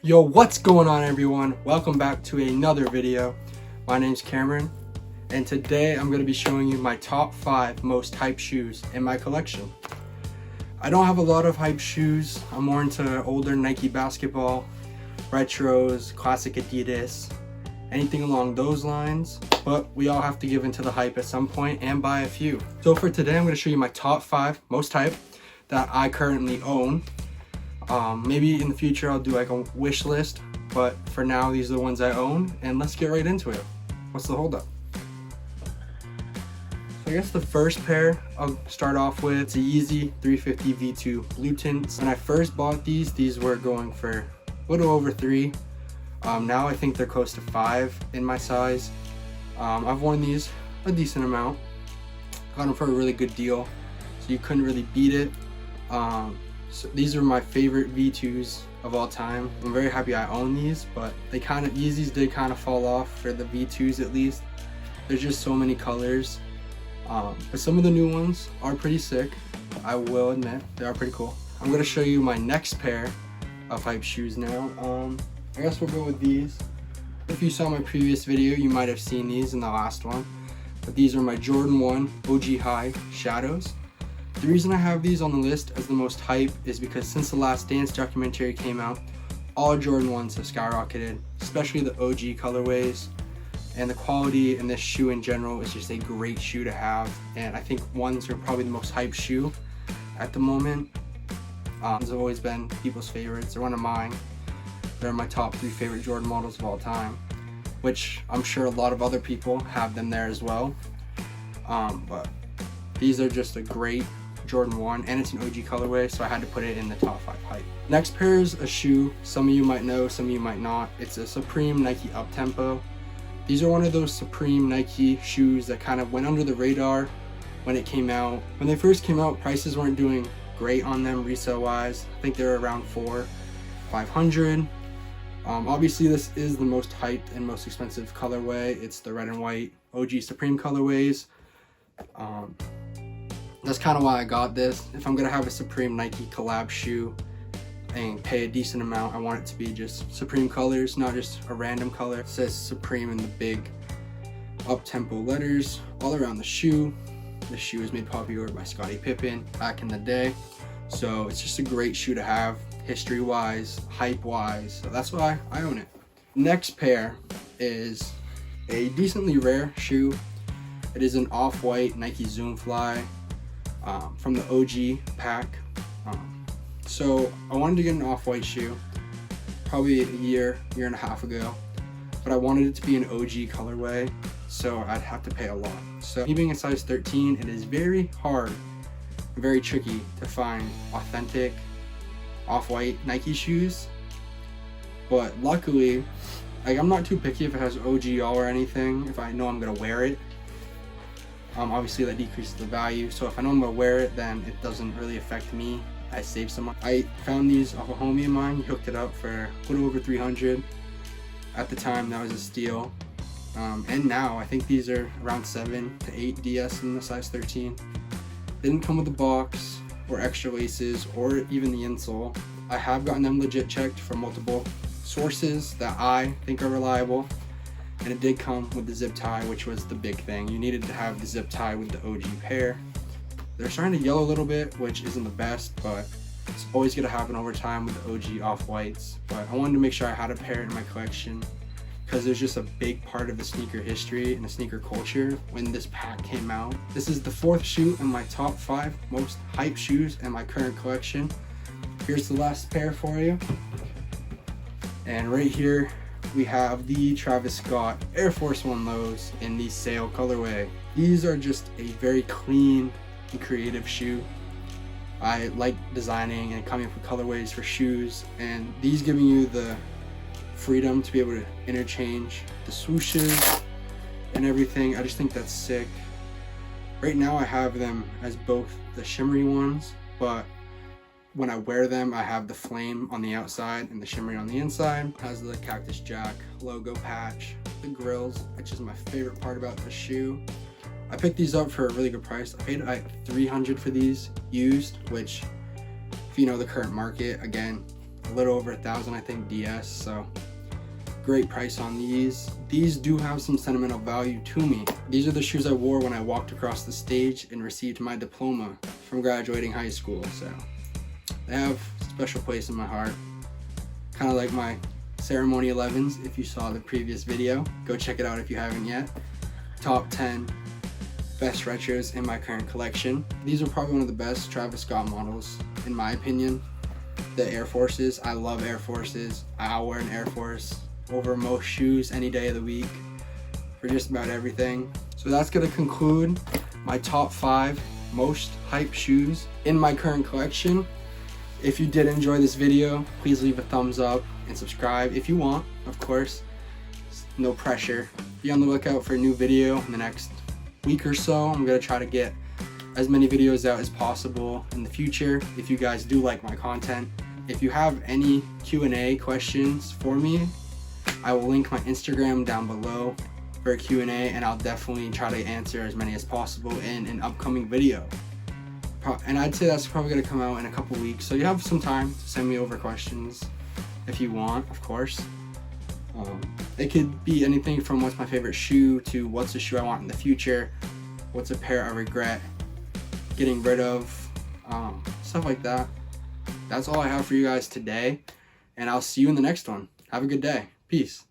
Yo, what's going on everyone? Welcome back to another video. My name's Cameron, and today I'm going to be showing you my top 5 most hype shoes in my collection. I don't have a lot of hype shoes. I'm more into older Nike basketball, retros, classic Adidas, anything along those lines, but we all have to give into the hype at some point and buy a few. So for today, I'm going to show you my top 5 most hype that I currently own. Maybe in the future I'll do like a wish list, but for now these are the ones I own, and let's get right into it. What's the holdup? So I guess the first pair I'll start off with is the Yeezy 350 V2 Blue Tints. When I first bought these were going for a little over $3. Now I think they're close to $5 in my size. I've worn these a decent amount. Got them for a really good deal, so you couldn't really beat it. So these are my favorite V2s of all time. I'm very happy I own these, but Yeezys did kind of fall off for the V2s at least. There's just so many colors. But some of the new ones are pretty sick. I will admit, they are pretty cool. I'm going to show you my next pair of hype shoes now. I guess we'll go with these. If you saw my previous video, you might have seen these in the last one. But these are my Jordan 1 OG High Shadows. The reason I have these on the list as the most hype is because since the Last Dance documentary came out, all Jordan 1s have skyrocketed, especially the OG colorways, and the quality in this shoe in general is just a great shoe to have, and I think ones are probably the most hype shoe at the moment. Ones have always been people's favorites. They're one of mine. They're my top 3 favorite Jordan models of all time, which I'm sure a lot of other people have them there as well. But these are just a great Jordan 1, and it's an OG colorway, so I had to put it in the top 5 hype. Next pair is a shoe some of you might know, some of you might not. It's a Supreme Nike Uptempo. These are one of those Supreme Nike shoes that kind of went under the radar when it came out. When they first came out, prices weren't doing great on them resale wise. I think they're around $400-500. Obviously this is the most hyped and most expensive colorway. It's the red and white OG Supreme colorways. That's kind of why I got this. If I'm gonna have a Supreme Nike collab shoe and pay a decent amount, I want it to be just Supreme colors, not just a random color. It says Supreme in the big up-tempo letters all around the shoe. The shoe was made popular by Scottie Pippen back in the day, so it's just a great shoe to have, history-wise, hype-wise, so that's why I own it. Next pair is a decently rare shoe. It is an off-white Nike Zoom Fly from the OG pack. So I wanted to get an off-white shoe probably a year and a half ago, but I wanted it to be an OG colorway, so I'd have to pay a lot. So me being a size 13, it is very hard, very tricky to find authentic off-white Nike shoes, but luckily, like, I'm not too picky if it has OG all or anything, if I know I'm gonna wear it. Obviously that decreases the value, so if I know I'm gonna wear it, then it doesn't really affect me. I saved some money. I found these off a homie of mine. He hooked it up for a little over $300. At the time, that was a steal. And now I think these are around 7 to 8 DS in the size 13. They didn't come with a box or extra laces or even the insole. I have gotten them legit checked from multiple sources that I think are reliable. And it did come with the zip tie, which was the big thing. You needed to have the zip tie with the OG pair. They're starting to yellow a little bit, which isn't the best, but it's always gonna happen over time with the OG off-whites. But I wanted to make sure I had a pair in my collection because there's just a big part of the sneaker history and the sneaker culture when this pack came out. This is the 4th shoe in my top 5 most hype shoes in my current collection. Here's the last pair for you. And right here, we have the Travis Scott Air Force 1 lows in the Sail colorway. These are just a very clean and creative shoe. I like designing and coming up with colorways for shoes, and these giving you the freedom to be able to interchange the swooshes and everything. I just think that's sick. Right now I have them as both the shimmery ones, but when I wear them, I have the flame on the outside and the shimmery on the inside. It has the Cactus Jack logo patch, the grills, which is my favorite part about the shoe. I picked these up for a really good price. I paid like $300 for these used, which, if you know the current market, again, a little over 1,000, I think, DS. So great price on these. These do have some sentimental value to me. These are the shoes I wore when I walked across the stage and received my diploma from graduating high school. So they have a special place in my heart. Kind of like my Ceremony 11s, if you saw the previous video. Go check it out if you haven't yet. Top 10 best retros in my current collection. These are probably one of the best Travis Scott models, in my opinion. The Air Forces. I love Air Forces. I'll wear an Air Force over most shoes any day of the week for just about everything. So that's gonna conclude my top 5 most hype shoes in my current collection. If you did enjoy this video, please leave a thumbs up and subscribe if you want, of course. No pressure. Be on the lookout for a new video in the next week or so. I'm gonna try to get as many videos out as possible in the future if you guys do like my content. If you have any Q&A questions for me, I will link my Instagram down below for a Q&A, and I'll definitely try to answer as many as possible in an upcoming video. And I'd say that's probably gonna come out in a couple weeks, so you have some time to send me over questions if you want, of course. It could be anything from what's my favorite shoe to what's a shoe I want in the future, what's a pair I regret getting rid of, stuff like that. That's all I have for you guys today, and I'll see you in the next one. Have a good day. Peace.